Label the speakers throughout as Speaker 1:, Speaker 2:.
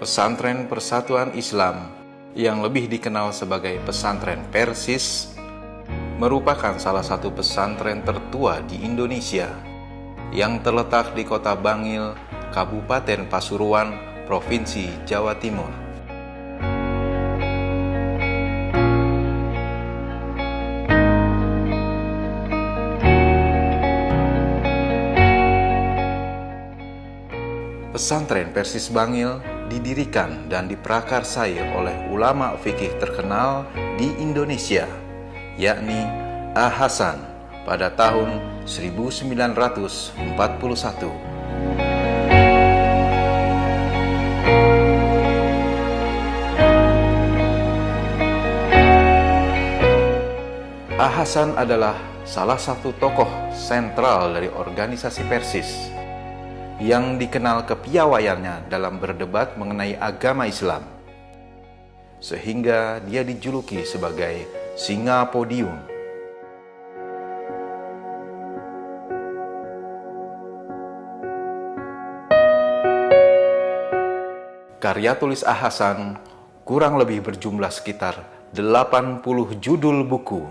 Speaker 1: Pesantren Persatuan Islam yang lebih dikenal sebagai Pesantren Persis merupakan salah satu pesantren tertua di Indonesia yang terletak di Kota Bangil, Kabupaten Pasuruan, Provinsi Jawa Timur. Pesantren Persis Bangil didirikan dan diprakarsai oleh ulama fikih terkenal di Indonesia, yakni A. Hasan pada tahun 1941. A. Hasan adalah salah satu tokoh sentral dari organisasi Persis yang dikenal kepiawaiannya dalam berdebat mengenai agama Islam, sehingga dia dijuluki sebagai singa podium. Karya tulis A. Hasan kurang lebih berjumlah sekitar 80 judul buku.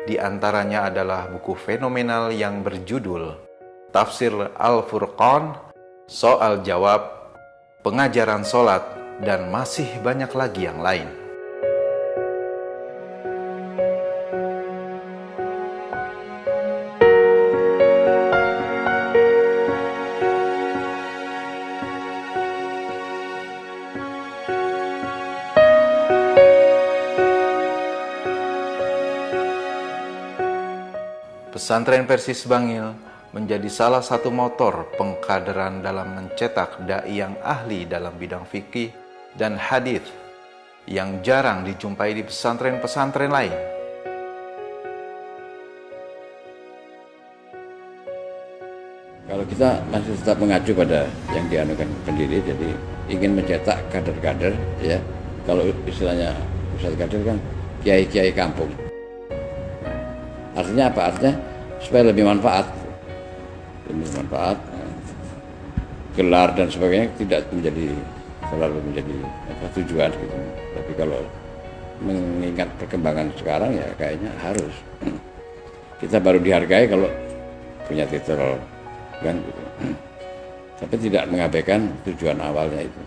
Speaker 1: Di antaranya adalah buku fenomenal yang berjudul Tafsir Al-Furqan, Soal Jawab, Pengajaran Sholat, dan masih banyak lagi yang lain. Pesantren Persis Bangil menjadi salah satu motor pengkaderan dalam mencetak dai yang ahli dalam bidang fikih dan hadis yang jarang dijumpai di pesantren-pesantren lain.
Speaker 2: Kalau kita masih tetap mengacu pada yang dianukan pendiri, jadi ingin mencetak kader-kader, ya. Kalau istilahnya Ustadz kader kan kiai-kiai kampung. Artinya apa? Artinya supaya lebih manfaat, gelar dan sebagainya tidak terlalu menjadi tujuan gitu. Tapi kalau mengingat perkembangan sekarang ya kayaknya harus kita baru dihargai kalau punya titel kan gitu. Tapi tidak mengabaikan tujuan awalnya itu.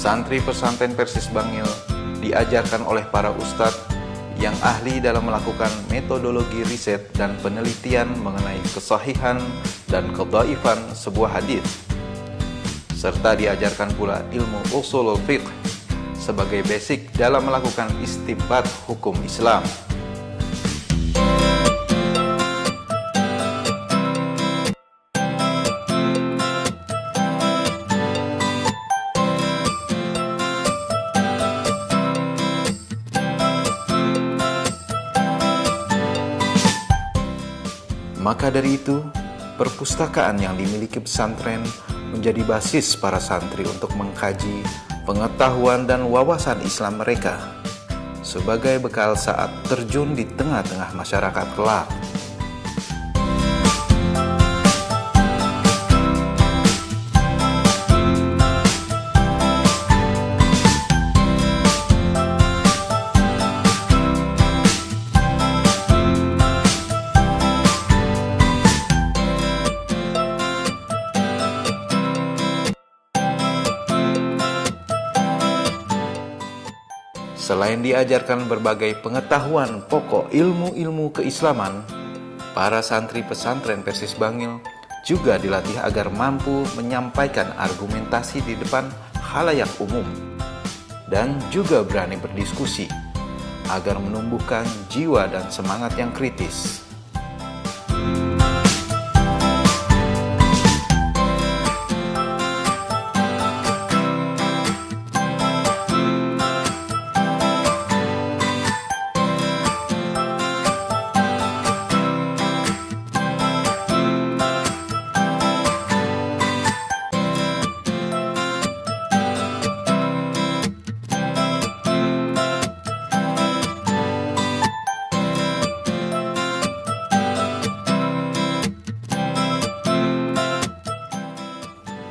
Speaker 1: Santri pesantren Persis Bangil diajarkan oleh para ustadz yang ahli dalam melakukan metodologi riset dan penelitian mengenai kesahihan dan kedhaifan sebuah hadis, serta diajarkan pula ilmu ushulul fiqh sebagai basic dalam melakukan istinbat hukum Islam. Maka dari itu, perpustakaan yang dimiliki pesantren menjadi basis para santri untuk mengkaji pengetahuan dan wawasan Islam mereka sebagai bekal saat terjun di tengah-tengah masyarakat kelak. Selain diajarkan berbagai pengetahuan pokok ilmu-ilmu keislaman, para santri pesantren Persis Bangil juga dilatih agar mampu menyampaikan argumentasi di depan khalayak umum dan juga berani berdiskusi agar menumbuhkan jiwa dan semangat yang kritis.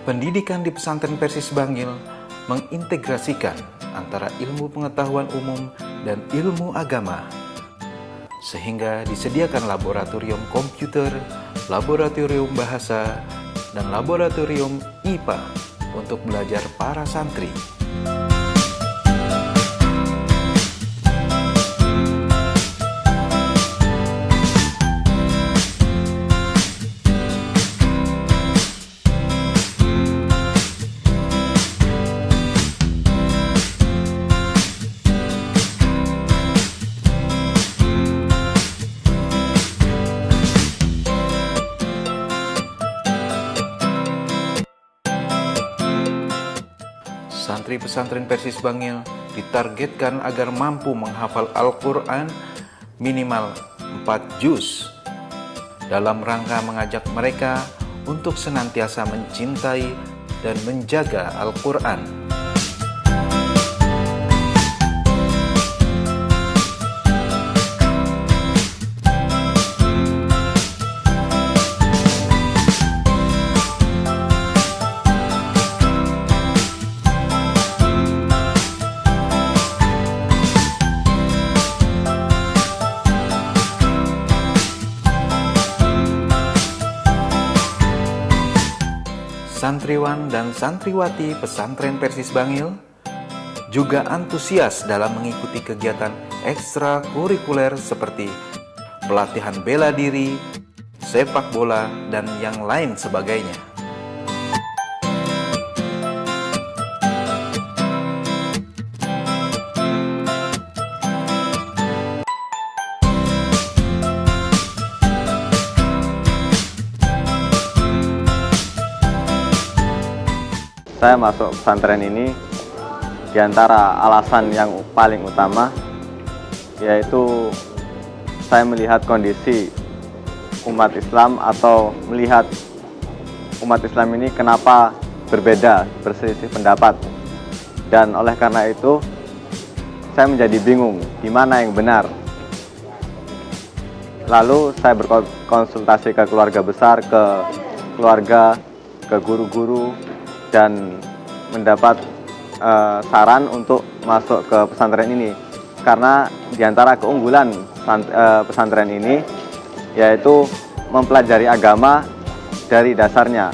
Speaker 1: Pendidikan di pesantren Persis Bangil mengintegrasikan antara ilmu pengetahuan umum dan ilmu agama, sehingga disediakan laboratorium komputer, laboratorium bahasa, dan laboratorium IPA untuk belajar para santri. Santri pesantren Persis Bangil ditargetkan agar mampu menghafal Al-Quran minimal 4 juz dalam rangka mengajak mereka untuk senantiasa mencintai dan menjaga Al-Quran. Santriwan dan santriwati pesantren Persis Bangil juga antusias dalam mengikuti kegiatan ekstrakurikuler seperti pelatihan bela diri, sepak bola, dan yang lain sebagainya.
Speaker 3: Saya masuk pesantren ini diantara alasan yang paling utama yaitu saya melihat kondisi umat Islam atau melihat umat Islam ini kenapa berbeda, berselisih pendapat, dan oleh karena itu saya menjadi bingung di mana yang benar. Lalu saya berkonsultasi ke keluarga besar, ke keluarga, ke guru-guru, dan mendapat saran untuk masuk ke pesantren ini karena diantara keunggulan pesantren ini yaitu mempelajari agama dari dasarnya.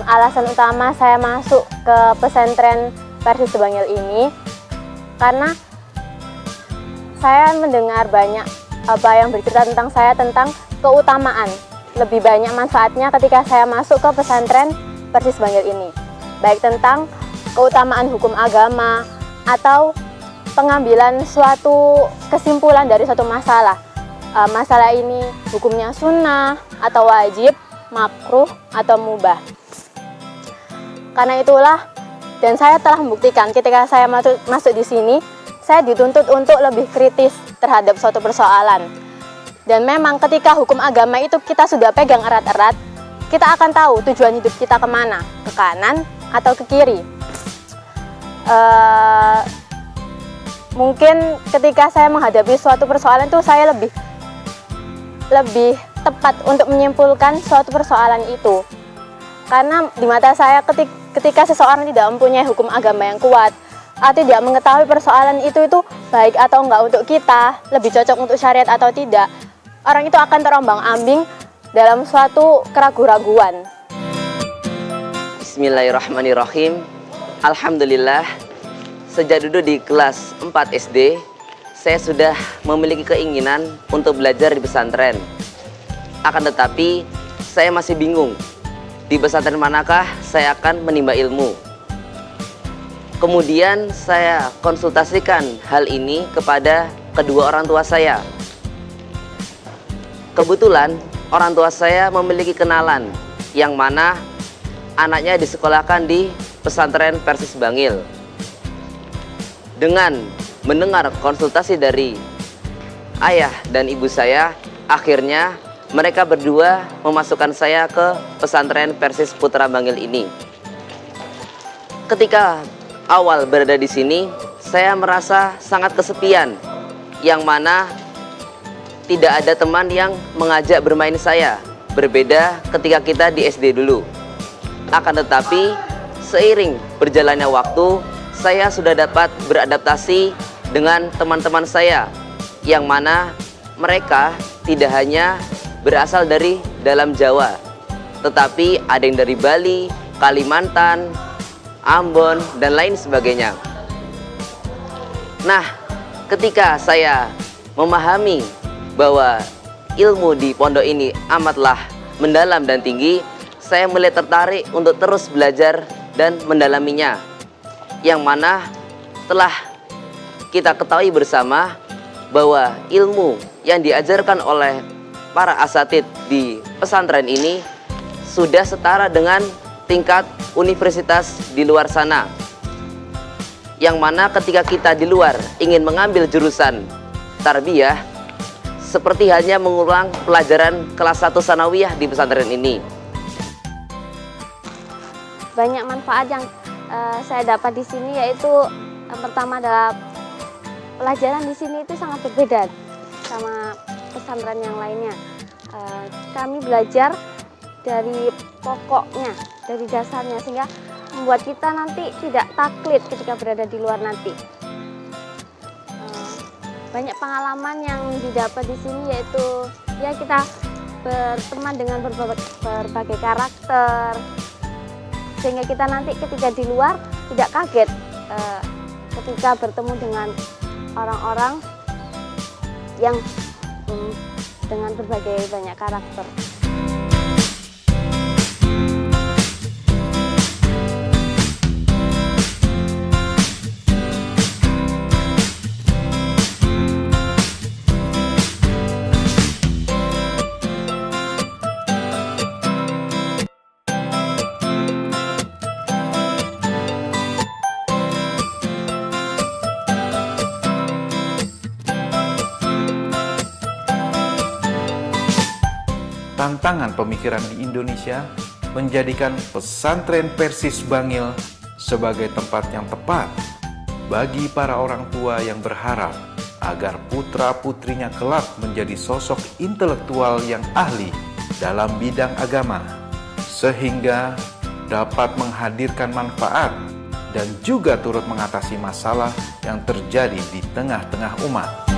Speaker 4: Alasan utama saya masuk ke pesantren Persis Bangil ini karena saya mendengar banyak yang bercerita tentang saya tentang keutamaan. Lebih banyak manfaatnya ketika saya masuk ke pesantren Persis Bangil ini, baik tentang keutamaan hukum agama atau pengambilan suatu kesimpulan dari suatu masalah. Masalah ini hukumnya sunnah atau wajib, makruh atau mubah. Karena itulah, dan saya telah membuktikan ketika saya masuk di sini, saya dituntut untuk lebih kritis terhadap suatu persoalan. Dan memang ketika hukum agama itu kita sudah pegang erat-erat, kita akan tahu tujuan hidup kita kemana, ke kanan atau ke kiri. Mungkin ketika saya menghadapi suatu persoalan itu saya lebih tepat untuk menyimpulkan suatu persoalan itu. Karena di mata saya ketika seseorang tidak mempunyai hukum agama yang kuat, atau tidak mengetahui persoalan itu baik atau enggak untuk kita, lebih cocok untuk syariat atau tidak, orang itu akan terombang-ambing dalam suatu keraguan-raguan.
Speaker 5: Bismillahirrahmanirrahim. Alhamdulillah, sejak duduk di kelas 4 SD, saya sudah memiliki keinginan untuk belajar di pesantren. Akan tetapi, saya masih bingung, di pesantren manakah saya akan menimba ilmu. Kemudian saya konsultasikan hal ini kepada kedua orang tua saya. Kebetulan orang tua saya memiliki kenalan yang mana anaknya disekolahkan di pesantren Persis Bangil. Dengan mendengar konsultasi dari ayah dan ibu saya, akhirnya mereka berdua memasukkan saya ke pesantren Persis Putra Bangil ini. Ketika awal berada di sini, saya merasa sangat kesepian, yang mana tidak ada teman yang mengajak bermain saya. berbeda ketika kita di SD dulu. Akan tetapi, seiring berjalannya waktu, saya sudah dapat beradaptasi dengan teman-teman saya, yang mana mereka tidak hanya berasal dari dalam Jawa, tetapi ada yang dari Bali, Kalimantan, Ambon, dan lain sebagainya. Nah, ketika saya memahami bahwa ilmu di pondok ini amatlah mendalam dan tinggi, saya mulai tertarik untuk terus belajar dan mendalaminya. Yang mana telah kita ketahui bersama bahwa ilmu yang diajarkan oleh para asatidz di pesantren ini sudah setara dengan tingkat universitas di luar sana. Yang mana ketika kita di luar ingin mengambil jurusan tarbiyah, seperti hanya mengulang pelajaran kelas 1 sanawiyah di pesantren ini.
Speaker 4: Banyak manfaat yang saya dapat di sini, yaitu yang pertama adalah pelajaran di sini itu sangat berbeda sama pesantren yang lainnya. Kami belajar dari pokoknya, dari dasarnya, sehingga membuat kita nanti tidak taklid ketika berada di luar nanti. Banyak pengalaman yang didapat di sini, yaitu ya kita berteman dengan berbagai karakter, sehingga kita nanti ketika di luar tidak kaget ketika bertemu dengan orang-orang yang dengan berbagai banyak karakter.
Speaker 1: Tantangan pemikiran di Indonesia menjadikan pesantren Persis Bangil sebagai tempat yang tepat bagi para orang tua yang berharap agar putra-putrinya kelak menjadi sosok intelektual yang ahli dalam bidang agama, sehingga dapat menghadirkan manfaat dan juga turut mengatasi masalah yang terjadi di tengah-tengah umat.